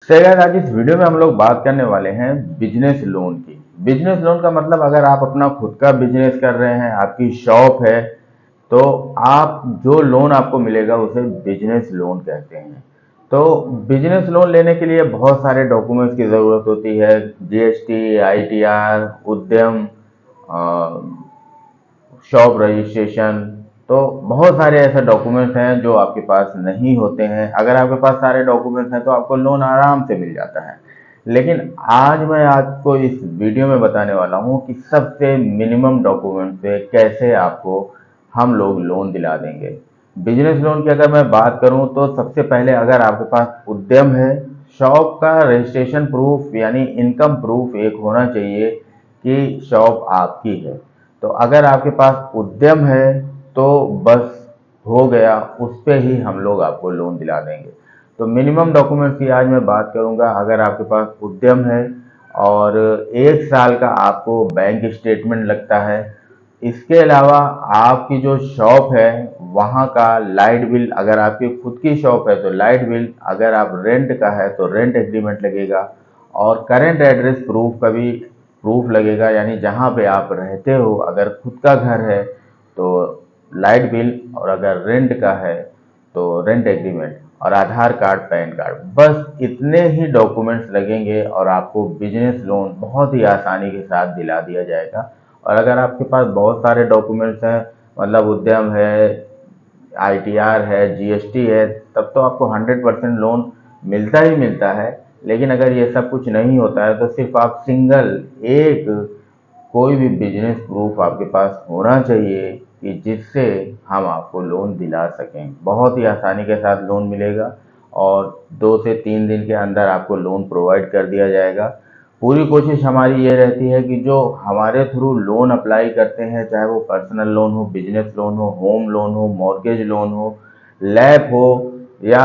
Guys आज इस video में हम लोग बात करने वाले हैं बिजनेस लोन की। बिजनेस लोन का मतलब अगर आप अपना खुद का बिजनेस कर रहे हैं, आपकी शॉप है, तो आप जो लोन आपको मिलेगा उसे बिजनेस लोन कहते हैं। तो बिजनेस लोन लेने के लिए बहुत सारे डॉक्यूमेंट्स की ज़रूरत होती है। जीएसटी, आईटीआर, उद्यम, शॉप रजिस्ट्रेशन। तो बहुत सारे ऐसे डॉक्यूमेंट्स हैं जो आपके पास नहीं होते हैं। अगर आपके पास सारे डॉक्यूमेंट्स हैं तो आपको लोन आराम से मिल जाता है। लेकिन आज मैं आपको इस वीडियो में बताने वाला हूं कि सबसे मिनिमम डॉक्यूमेंट पे कैसे आपको हम लोग लोन दिला देंगे। बिजनेस लोन की अगर मैं बात करूं तो सबसे पहले अगर आपके पास उद्यम है, शॉप का रजिस्ट्रेशन प्रूफ यानी इनकम प्रूफ एक होना चाहिए कि शॉप आपकी है। तो अगर आपके पास उद्यम है तो बस हो गया, उस पे ही हम लोग आपको लोन दिला देंगे। तो मिनिमम डॉक्यूमेंट्स की आज मैं बात करूंगा। अगर आपके पास उद्यम है और 1 साल का आपको बैंक स्टेटमेंट लगता है, इसके अलावा आपकी जो शॉप है वहाँ का लाइट बिल, अगर आपकी खुद की शॉप है तो लाइट बिल, अगर आप रेंट का है तो रेंट एग्रीमेंट लगेगा, और करेंट एड्रेस प्रूफ का भी प्रूफ लगेगा, यानी जहाँ पे आप रहते हो अगर खुद का घर है तो लाइट बिल, और अगर रेंट का है तो रेंट एग्रीमेंट, और आधार कार्ड, पैन कार्ड। बस इतने ही डॉक्यूमेंट्स लगेंगे और आपको बिजनेस लोन बहुत ही आसानी के साथ दिला दिया जाएगा। और अगर आपके पास बहुत सारे डॉक्यूमेंट्स हैं, मतलब उद्यम है, आईटीआर है, जीएसटी है, तब तो आपको 100% लोन मिलता ही मिलता है। लेकिन अगर ये सब कुछ नहीं होता है तो सिर्फ आप सिंगल एक कोई भी बिजनेस प्रूफ आपके पास होना चाहिए कि जिससे हम आपको लोन दिला सकें। बहुत ही आसानी के साथ लोन मिलेगा और 2 से 3 दिन के अंदर आपको लोन प्रोवाइड कर दिया जाएगा। पूरी कोशिश हमारी ये रहती है कि जो हमारे थ्रू लोन अप्लाई करते हैं, चाहे वो पर्सनल लोन हो, बिजनेस लोन हो, होम लोन हो, मॉर्गेज लोन हो, लैप हो, या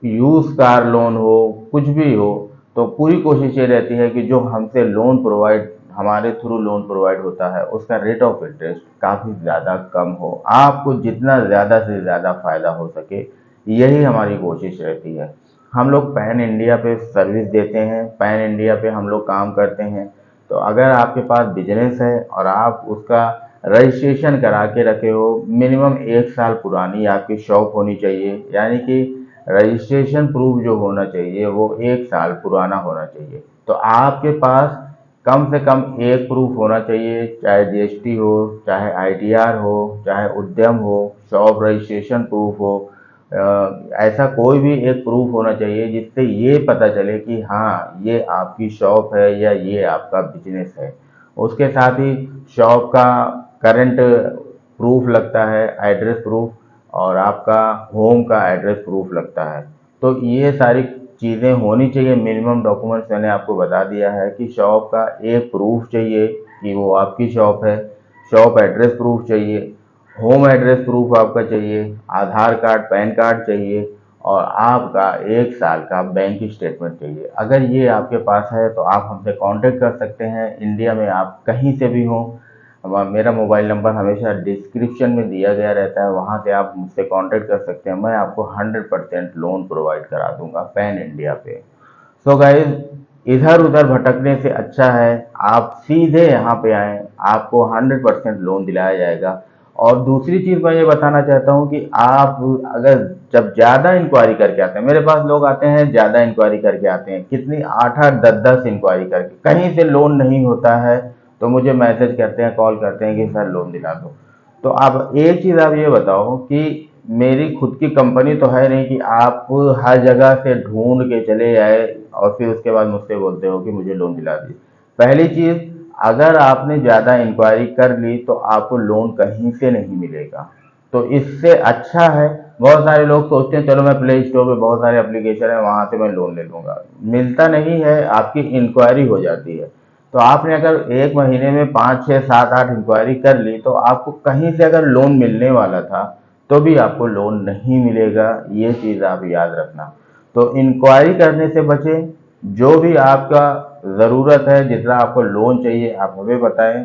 यूज कार लोन हो, कुछ भी हो, तो पूरी कोशिश ये रहती है कि जो हमसे लोन प्रोवाइड हमारे थ्रू लोन प्रोवाइड होता है उसका रेट ऑफ इंटरेस्ट काफ़ी ज़्यादा कम हो, आपको जितना ज़्यादा से ज़्यादा फायदा हो सके, यही हमारी कोशिश रहती है। हम लोग पैन इंडिया पे सर्विस देते हैं, पैन इंडिया पे हम लोग काम करते हैं। तो अगर आपके पास बिजनेस है और आप उसका रजिस्ट्रेशन करा के रखे हो, मिनिमम 1 साल पुरानी आपकी शॉप होनी चाहिए, यानी कि रजिस्ट्रेशन प्रूफ जो होना चाहिए वो 1 साल पुराना होना चाहिए। तो आपके पास कम से कम एक प्रूफ होना चाहिए, चाहे जीएसटी हो, चाहे आईटीआर हो, चाहे उद्यम हो, शॉप रजिस्ट्रेशन प्रूफ हो। ऐसा कोई भी एक प्रूफ होना चाहिए जिससे ये पता चले कि हाँ ये आपकी शॉप है या ये आपका बिजनेस है। उसके साथ ही शॉप का करंट प्रूफ लगता है, एड्रेस प्रूफ, और आपका होम का एड्रेस प्रूफ लगता है। तो ये सारी चीज़ें होनी चाहिए। मिनिमम डॉक्यूमेंट्स मैंने आपको बता दिया है कि शॉप का एक प्रूफ चाहिए कि वो आपकी शॉप है, शॉप एड्रेस प्रूफ चाहिए, होम एड्रेस प्रूफ आपका चाहिए, आधार कार्ड, पैन कार्ड चाहिए, और आपका 1 साल का बैंक स्टेटमेंट चाहिए। अगर ये आपके पास है तो आप हमसे कांटेक्ट कर सकते हैं। इंडिया में आप कहीं से भी हों, मेरा मोबाइल नंबर हमेशा डिस्क्रिप्शन में दिया गया रहता है, वहाँ से आप मुझसे कांटेक्ट कर सकते हैं। मैं आपको 100% लोन प्रोवाइड करा दूंगा पैन इंडिया पे। सो गाइज, इधर उधर भटकने से अच्छा है आप सीधे यहाँ पे आएँ, आपको 100% लोन दिलाया जाएगा। और दूसरी चीज़ मैं ये बताना चाहता हूँ कि आप अगर जब ज़्यादा इंक्वायरी करके आते हैं, मेरे पास लोग आते हैं ज़्यादा इंक्वायरी करके आते हैं, कितनी 8-8, 10-10 इंक्वायरी करके, कहीं से लोन नहीं होता है तो मुझे मैसेज करते हैं, कॉल करते हैं कि सर लोन दिला दो। तो आप एक चीज़ आप ये बताओ कि मेरी खुद की कंपनी तो है नहीं कि आप हर जगह से ढूंढ के चले आए और फिर उसके बाद मुझसे बोलते हो कि मुझे लोन दिला दीजिए। पहली चीज़, अगर आपने ज़्यादा इंक्वायरी कर ली तो आपको लोन कहीं से नहीं मिलेगा। तो इससे अच्छा है, बहुत सारे लोग सोचते हैं चलो मैं प्ले स्टोर पे बहुत सारे एप्लीकेशन है वहाँ से मैं लोन ले लूँगा, मिलता नहीं है, आपकी इंक्वायरी हो जाती है। तो आपने अगर 1 महीने में 5, 6, 7, 8 इंक्वायरी कर ली तो आपको कहीं से अगर लोन मिलने वाला था तो भी आपको लोन नहीं मिलेगा, ये चीज़ आप याद रखना। तो इंक्वायरी करने से बचें। जो भी आपका ज़रूरत है, जितना आपको लोन चाहिए आप हमें बताएं।